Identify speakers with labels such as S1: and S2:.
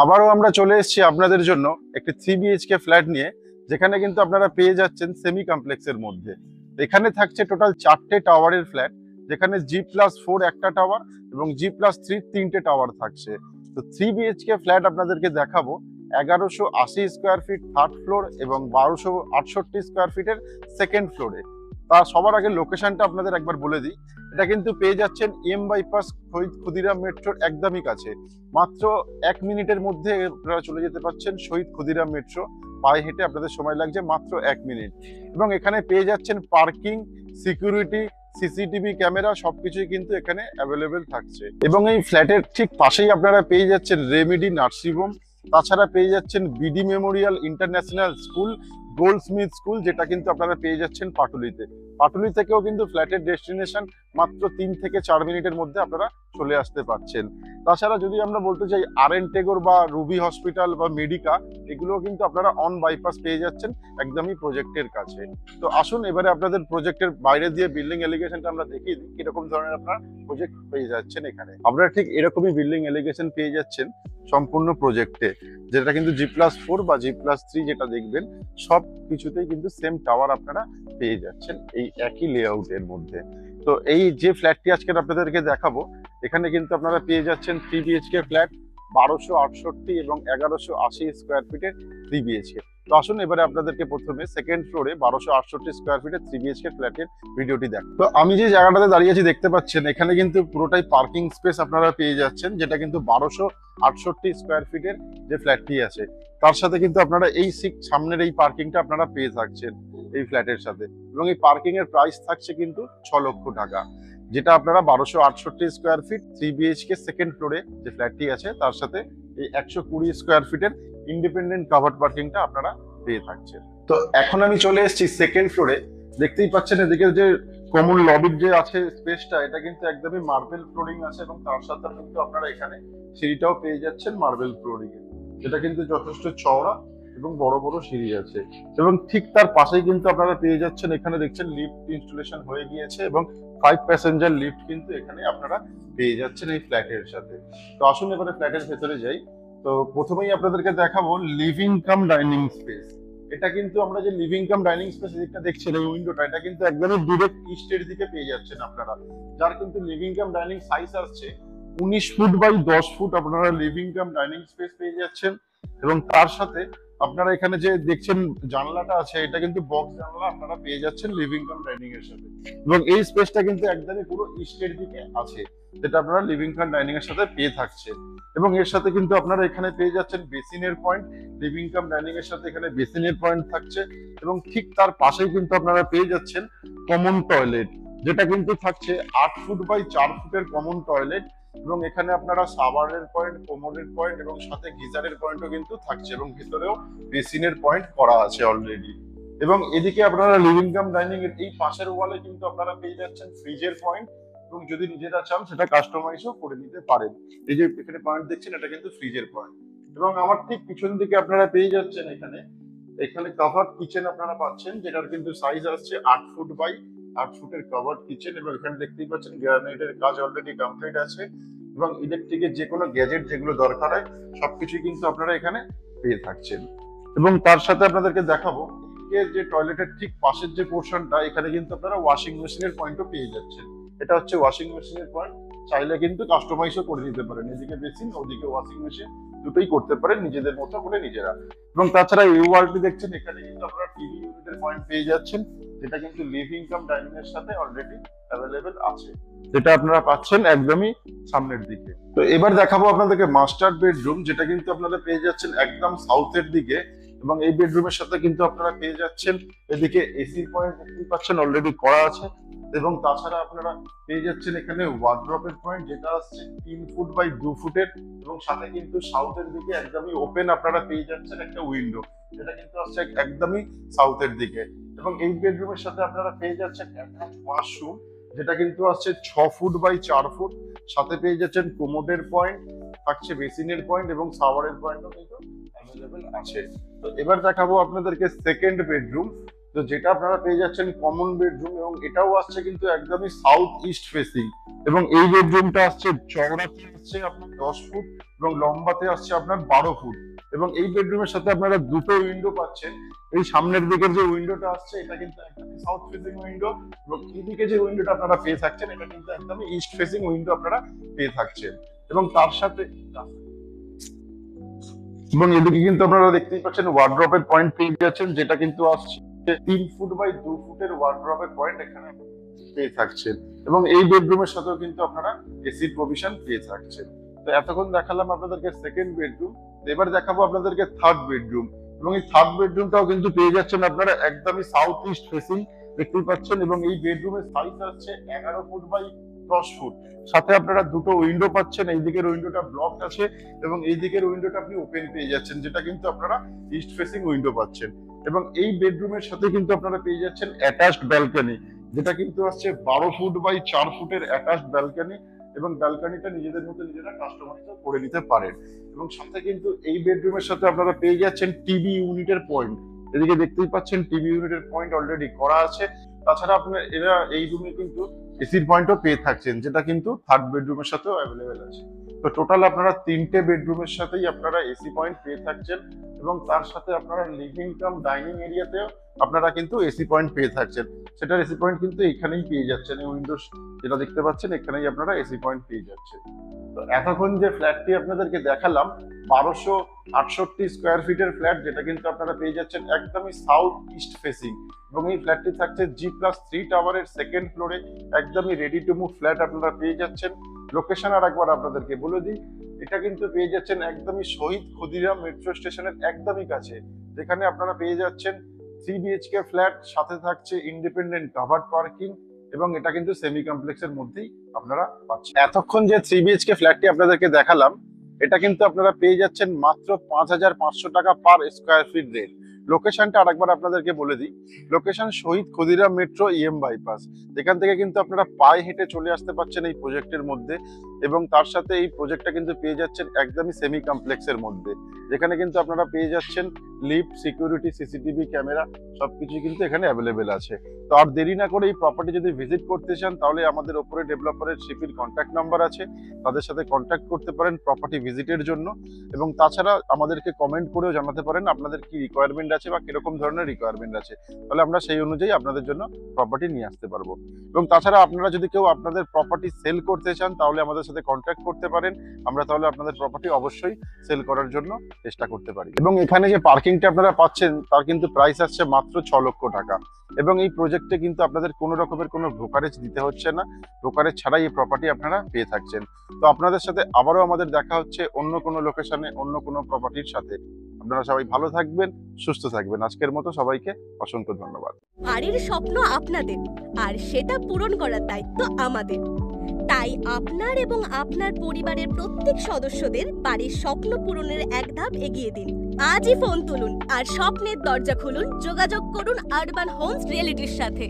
S1: আবারও আমরা চলে এসেছি আপনাদের জন্য একটি 3 BHK ফ্ল্যাট নিয়ে, যেখানে কিন্তু আপনারা পেয়ে যাচ্ছেন সেমি কমপ্লেক্সের মধ্যে। এখানে থাকছে টোটাল 4টে টাওয়ারের ফ্ল্যাট, যেখানে G+4 একটা টাওয়ার এবং G+3 তিনটে টাওয়ার থাকছে। তো 3 BHK ফ্ল্যাট আপনাদেরকে দেখাবো 1180 স্কোয়ার ফিট থার্ড ফ্লোর এবং 1268 স্কোয়ার ফিটের সেকেন্ড ফ্লোরে। তার সবার আগে লোকেশনটা আপনাদের একবার বলে দিই। এটা কিন্তু পেয়ে যাচ্ছেন বাইপাস শহীদ ক্ষুদিরাম মেট্রোর একদমই কাছে। মাত্র 1 মিনিটের মধ্যে আপনারা চলে যেতে পারছেন শহীদ ক্ষুদিরাম মেট্রো। পায়ে হেঁটে আপনাদের সময় লাগছে মাত্র 1 মিনিট। এবং এখানে পেয়ে যাচ্ছেন পার্কিং, সিকিউরিটি, সিসিটিভি ক্যামেরা সবকিছুই কিন্তু এখানে অ্যাভেলেবেল থাকছে। এবং এই ফ্ল্যাটের ঠিক পাশেই আপনারা পেয়ে যাচ্ছেন রেমেডি নার্সিংহোম। তাছাড়া পেয়ে যাচ্ছেন BD Memorial international school, Goldsmith school, যেটা কিন্তু আপনারা পেয়ে যাচ্ছেন পাটুলিতে। পাটুলি থেকেও কিন্তু ফ্ল্যাটের ডেস্টিনেশন মাত্র 3 থেকে 4 মিনিটের মধ্যে আপনারা চলে আসতে পারছেন। তাছাড়া যদি আমরা বলতে চাই আরএন টেগোর বা রুবি হসপিটাল বা মেডিকা, এগুলোও কিন্তু আপনারা অন বাইপাস পেয়ে যাচ্ছেন একদমই প্রজেক্টের কাছে। তো আসুন এবারে আপনাদের প্রজেক্টের বাইরে দিয়ে বিল্ডিং এলিগেশনটা আমরা দেখিয়ে দিই কিরকম ধরনের আপনারা প্রজেক্ট পেয়ে যাচ্ছেন। এখানে আপনারা ঠিক এরকমই বিল্ডিং এলিগেশন পেয়ে যাচ্ছেন সম্পূর্ণ প্রজেক্টে, যেটা কিন্তু G+4 বা G+3 যেটা দেখবেন সব কিছুতেই কিন্তু সেম টাওয়ার আপনারা পেয়ে যাচ্ছেন এই একই লেআউটের মধ্যে। তো এই যে ফ্ল্যাটটি আজকে আপনাদেরকে দেখাবো, এখানে কিন্তু আপনারা পেয়ে যাচ্ছেন 3 BHK ফ্ল্যাট 1268 এবং 1180 স্কোয়ার ফিটের 3 BHK। তো আসুন এবারে আপনাদেরকে প্রথমে সেকেন্ড ফ্লোরে 1268 স্কোয়ার ফিটের 3 BHK ফ্ল্যাটের ভিডিওটি দেখ। তো আমি যে জায়গাটাতে দাঁড়িয়ে আছি দেখতে পাচ্ছেন, এখানে কিন্তু পুরোটাই পার্কিং স্পেস আপনারা পেয়ে যাচ্ছেন, যেটা কিন্তু 1268 স্কোয়ার ফিটের যে ফ্ল্যাটটি আছে তার সাথে কিন্তু আপনারা এই সামনের এই পার্কিংটা আপনারা পেয়ে থাকছেন এই ফ্ল্যাটের সাথে। এবং এই পার্কিং এর প্রাইস থাকছে কিন্তু 6 লক্ষ টাকা, যেটা আপনারা 1268 স্কোয়ার ফিট 3 BHK সেকেন্ড ফ্লোরে যে ফ্ল্যাটটি আছে তার সাথে এই 120 স্কোয়ার ফিটের ইন্ডিপেন্ডেন্ট কাভার্ড পার্কিংটা আপনারা পেয়ে থাকছেন। তো এখন আমি চলে এসেছি সেকেন্ড ফ্লোরে। দেখতেই পাচ্ছেন এদিকে যে কমন লবির যে আছে স্পেসটা, এটা কিন্তু একদমই মার্বেল ফ্লোরিং আছে এবং তার সাথে কিন্তু আপনারা এখানে সিঁড়িটাও পেয়ে যাচ্ছেন মার্বেল ফ্লোরিং এ, যেটা কিন্তু যথেষ্ট চওড়া এবং বড় বড় সিঁড়ি আছে। এবং ঠিক তার পাশেই কিন্তু আপনারা পেয়ে যাচ্ছেন, এখানে দেখছেন লিফট ইনস্টলেশন হয়ে গিয়েছে এবং 5 প্যাসেঞ্জার লিফট কিন্তু এখানে আপনারা পেয়ে যাচ্ছেন এই ফ্ল্যাটের সাথে। তো আসুন এবারে ফ্ল্যাটের ভেতরে যাই। তো প্রথমেই আপনাদেরকে দেখাবো লিভিং কাম ডাইনিং স্পেস। এটা কিন্তু আমরা যে লিভিং কাম ডাইনিং স্পেস যেটা দেখছেন এই উইন্ডোটা, এটা কিন্তু একদমই ডিরেক্ট ইস্টের দিকে পেয়ে যাচ্ছেন আপনারা, যার কিন্তু লিভিং কাম ডাইনিং সাইজ আসছে 19 ফুট বাই 10 ফুট আপনারা লিভিং কাম ডাইনিং স্পেস পেয়ে যাচ্ছেন। এবং তার সাথে আপনারা এখানে যে দেখছেন জানলাটা আছে, এটা কিন্তু বক্স জানলা আপনারা পেয়ে যাচ্ছেন লিভিং কাম ডাইনিং এর সাথে। এবং এই স্পেসটা কিন্তু একদমই পুরো ইস্টের দিকে আছে, যেটা আপনারা লিভিং কাম ডাইনিং এর সাথে পেয়ে থাকছেন। এবং এর সাথে কিন্তু আপনারা এখানে পেয়ে যাচ্ছেন বেসিনের পয়েন্ট, লিভিং কাম ডাইনিং এর সাথে এখানে বেসিনের পয়েন্ট থাকছে। এবং ঠিক তার পাশেই কিন্তু আপনারা পেয়ে যাচ্ছেন কমন টয়লেট, যেটা কিন্তু থাকছে 8 ফুট বাই 4 ফুটের কমন টয়লেট। এবং এখানে আপনারা শাওয়ারের পয়েন্ট, কোমোডের পয়েন্ট এবং সাথে গিজারের পয়েন্টও কিন্তু থাকছে এবং ভিতরেও বেসিনের পয়েন্ট করা আছে অলরেডি। এবং এদিকে আপনারা লিভিং কাম ডাইনিং এর এই পাশের ওয়ালে কিন্তু আপনারা পেয়ে যাচ্ছেন ফ্রিজের পয়েন্ট, এবং যদি নিজেরা চান সেটা কাস্টমাইজও করে নিতে পারেন। এই যে এখানে পয়েন্ট দেখছেন, এটা কিন্তু ফ্রিজের পয়েন্ট। এবং আমার ঠিক পিছন দিকে আপনারা পেয়ে যাচ্ছেন এখানে এখানে কভার্ড কিচেন আপনারা পাচ্ছেন, যেটার কিন্তু সাইজ আসছে 8 ফুট বাই 8 ফুটের কভার্ড কিচেন। এবং এখানে দেখতেই পাচ্ছেন গ্রানাইটের কাজ অলরেডি কমপ্লিট আছে। এবং ইলেকট্রিকের যে কোনো গ্যাজেট যেগুলো দরকার হয় সবকিছুই কিন্তু আপনারা এখানে পেয়ে থাকছেন। এবং তার সাথে আপনাদেরকে দেখাবো যে টয়লেটের ঠিক পাশের যে পোর্শনটা, এখানে কিন্তু আপনারা ওয়াশিং মেশিনের পয়েন্টও পেয়ে যাচ্ছেন। এটা হচ্ছে ওয়াশিং মেশিনের পয়েন্ট, চাইলে কিন্তু কাস্টমাইজও করে নিতে পারেন, এদিকে বেসিন ওদিকে ওয়াশিং মেশিন দুটোই করতে পারেন নিজেদের মতো করে নিজেরা। এবং তাছাড়া এই ওয়ালটি দেখছেন, এখানে কিন্তু আপনারা টিভি ইউনিটের পয়েন্ট পেয়ে যাচ্ছেন, যেটা কিন্তু লিভিং কাম ডাইনিং এর সাথে অলরেডি অ্যাভেলেবেল আছে, যেটা আপনারা পাচ্ছেন একদমই সামনের দিকে। তো এবার দেখাবো আপনাদেরকে মাস্টার বেডরুম, যেটা কিন্তু আপনারা পেয়ে যাচ্ছেন একদম সাউথের দিকে। এবং এই বেডরুমের সাথে কিন্তু আপনারা পেয়ে যাচ্ছেন এদিকে এসি পয়েন্ট দেখতেই পাচ্ছেন অলরেডি করা আছে। এবং তাছাড়া আপনারা পেয়ে যাচ্ছেন এখানে ওয়ার্ড্রপের পয়েন্ট, যেটা আসছে 3 ফুট বাই 2 ফুটের। এবং সাথে কিন্তু সাউথের দিকে একদমই ওপেন আপনারা পেয়ে যাচ্ছেন একটা উইন্ডো, যেটা কিন্তু আসছে একদমই সাউথের দিকে। এবং এই বেডরুমের সাথে আপনারা পেয়ে যাচ্ছেন অ্যাটাচ ওয়াশরুম, যেটা কিন্তু আসছে 6 ফুট বাই 4 ফুট। সাথে পেয়ে যাচ্ছেন কোমোডের পয়েন্ট, থাকছে বেসিনের পয়েন্ট এবং শাওয়ারের পয়েন্টও কিন্তু অ্যাভেলেবেল আছে। তো এবার দেখাবো আপনাদেরকে সেকেন্ড বেডরুম, তো যেটা আপনারা পেয়ে যাচ্ছেন কমন বেডরুম, এবং এটাও আসছে কিন্তু একদমই সাউথ ইস্ট ফেসিং। এবং এই বেডরুমটা আসছে চওড়াতে আসছে আপনার 10 ফুট এবং লম্বাতে আসছে আপনার 12 ফুট। এবং এই বেডরুমের সাথে আপনারা দুটো উইন্ডো পাচ্ছেন। এই সামনের দিকের যে উইন্ডোটা আসছে এটা কিন্তু একদমই সাউথ ফেসিং উইন্ডো, এবং এইদিকে যে উইন্ডোটা আপনারা পেয়ে থাকছেন এটা কিন্তু একদমই ইস্ট ফেসিং উইন্ডো আপনারা পেয়ে থাকছেন। এবং তার সাথে এবং এদিকে কিন্তু আপনারা দেখতেই পাচ্ছেন ওয়ার্ড্রপের পয়েন্ট পেয়ে যাচ্ছেন, যেটা কিন্তু আসছে 3 ফুট বাই 2 ফুটের ওয়ার্ড্রপের পয়েন্ট এখানে পেয়ে থাকছেন। এবং এই বেডরুমের সাথেও কিন্তু আপনারা এসির প্রভিশন পেয়ে থাকছেন। তো এতক্ষণ দেখালাম আপনাদেরকে সেকেন্ড বেডরুম, এবার দেখাবো আপনাদেরকে থার্ড বেডরুম। এবং এই থার্ড বেডরুমটাও কিন্তু পেয়ে যাচ্ছেন আপনারা একদমই সাউথ ইস্ট ফেসিং, দেখতেই পাচ্ছেন। এবং এই বেডরুমের সাইজ আসছে 11 ফুট বাই 10 ফুট। সাথে আপনারা দুটো উইন্ডো পাচ্ছেন, এই দিকের উইন্ডোটা ব্লকড আছে এবং এই দিকের উইন্ডোটা আপনি ওপেন পেয়ে যাচ্ছেন, যেটা কিন্তু আপনারা ইস্ট ফেসিং উইন্ডো পাচ্ছেন। এবং এই বেডরুমের সাথে কিন্তু আপনারা পেয়ে যাচ্ছেন অ্যাটাচড ব্যালকনি, যেটা কিন্তু আসছে 12 ফুট বাই 4 ফুটের অ্যাটাচড ব্যালকনি। এবং ব্যালকনিটা নিজেদের মতো নিজেরা কাস্টমাইজ করে নিতে পারেন। এবং সাথে কিন্তু এই বেডরুমের সাথে আপনারা পেয়ে যাচ্ছেন টিভি ইউনিটের পয়েন্ট, এদিকে দেখতেই পাচ্ছেন টিভি ইউনিটের পয়েন্ট অলরেডি করা আছে। তাছাড়া আপনার এরা এই রুমে কিন্তু এসির পয়েন্টও পেয়ে থাকছেন, যেটা কিন্তু থার্ড বেডরুমের সাথেও অ্যাভেলেবেল আছে। তো টোটাল আপনারা 3টে বেডরুমের সাথেই আপনারা এসি পয়েন্ট পেয়ে থাকছেন। এবং তার সাথে আপনারা লিভিং কাম ডাইনিং এরিয়াতেও আপনারা কিন্তু এসি পয়েন্ট পেয়ে থাকছেন। সেটার এসি পয়েন্ট কিন্তু এখানেই পেয়ে যাচ্ছেন, এই উইন্ডোজ যেটা দেখতে পাচ্ছেন এখানেই আপনারা এসি পয়েন্ট পেয়ে যাচ্ছেন। তো এতক্ষণ যে ফ্ল্যাটটি আপনাদেরকে দেখালাম 1268 স্কোয়ার ফিটের ফ্ল্যাট, যেটা কিন্তু আপনারা পেয়ে যাচ্ছেন একদমই সাউথ ইস্ট ফেসিং। এবং এই ফ্ল্যাটটি থাকছে G+3 টাওয়ারের সেকেন্ড ফ্লোরে, একদমই রেডি টু মুভ ফ্ল্যাট আপনারা পেয়ে যাচ্ছেন। লোকেশন আর একবার আপনাদেরকে বলে দিই, এটা কিন্তু পেয়ে যাচ্ছেন একদমই শহীদ ক্ষুদিরাম মেট্রো স্টেশনের একদমই কাছে, যেখানে আপনারা পেয়ে যাচ্ছেন 3 BHK ফ্ল্যাট, সাথে থাকছে ইন্ডিপেন্ডেন্ট কাভার্ড পার্কিং। এবং এটা কিন্তু সেমি কমপ্লেক্সের মধ্যেই আপনারা পাচ্ছেন। এতক্ষণ যে 3 BHK ফ্ল্যাটটি আপনাদেরকে দেখালাম এটা কিন্তু আপনারা পেয়ে যাচ্ছেন মাত্র 5500 টাকা পার স্কোয়ার ফিট রেট। লোকেশনটা আরেকবার আপনাদেরকে বলে দিই, লোকেশন শহীদ ক্ষুদিরাম মেট্রো EM বাইপাস। এখান থেকে কিন্তু আপনারা পায়ে হেঁটে চলে আসতে পারছেন এই প্রজেক্টের মধ্যে। এবং তার সাথে এই প্রজেক্টটা কিন্তু পেয়ে যাচ্ছেন একদমই সেমি কমপ্লেক্সের মধ্যে, যেখানে কিন্তু আপনারা পেয়ে যাচ্ছেন লিফট, সিকিউরিটি, সিসিটিভি ক্যামেরা সবকিছু কিন্তু এখানে অ্যাভেলেবেল আছে। তো আর দেরি না করে এই প্রপার্টি যদি ভিজিট করতে চান তাহলে আমাদের ওপরে ডেভেলপারের শিপির কন্ট্যাক্ট নাম্বার আছে, তাদের সাথে কন্ট্যাক্ট করতে পারেন প্রপার্টি ভিজিটের জন্য। এবং তাছাড়া আমাদেরকে কমেন্ট করেও জানাতে পারেন আপনাদের কি রিকোয়ারমেন্ট আছে বা কিরকম ধরনের রিকোয়ারমেন্ট আছে, তাহলে আমরা সেই অনুযায়ী আপনাদের জন্য প্রপার্টি নিয়ে আসতে পারবো। এবং তাছাড়া আপনারা যদি কেউ আপনাদের প্রপার্টি সেল করতে চান তাহলে আমাদের সাথে কন্ট্যাক্ট করতে পারেন, আমরা তাহলে আপনাদের প্রপার্টি অবশ্যই সেল করার জন্য চেষ্টা করতে পারি। এবং এখানে যে পার্কিংটা আপনারা পাচ্ছেন তার কিন্তু প্রাইস আসছে মাত্র 6 লক্ষ টাকা। এবং এই প্রজেক্টে কিন্তু আপনাদের কোনো রকমের কোনো ব্রোকারেজ দিতে হচ্ছে না, ব্রোকারেজ ছাড়াই এই প্রপার্টি আপনারা পেয়ে থাকছেন। তো আপনাদের সাথে আবারও আমাদের দেখা হচ্ছে অন্য কোনো লোকেশনে অন্য কোনো প্রপার্টির সাথে। আপনারা সবাই ভালো থাকবেন, সুস্থ থাকবেন। আজকের মতো সবাইকে অসংখ্য ধন্যবাদ।
S2: বাড়ির স্বপ্ন আপনাদের, আর সেটা পূরণ করার দায়িত্ব আমাদের। তাই আপনার এবং আপনার পরিবারের প্রত্যেক সদস্যদের বাড়ির স্বপ্ন পূরণের এক ধাপ এগিয়ে দিন। আজই ফোন তুলুন আর স্বপ্নের দরজা খুলুন। যোগাযোগ করুন আরবান হোমস রিয়েলিটির সাথে।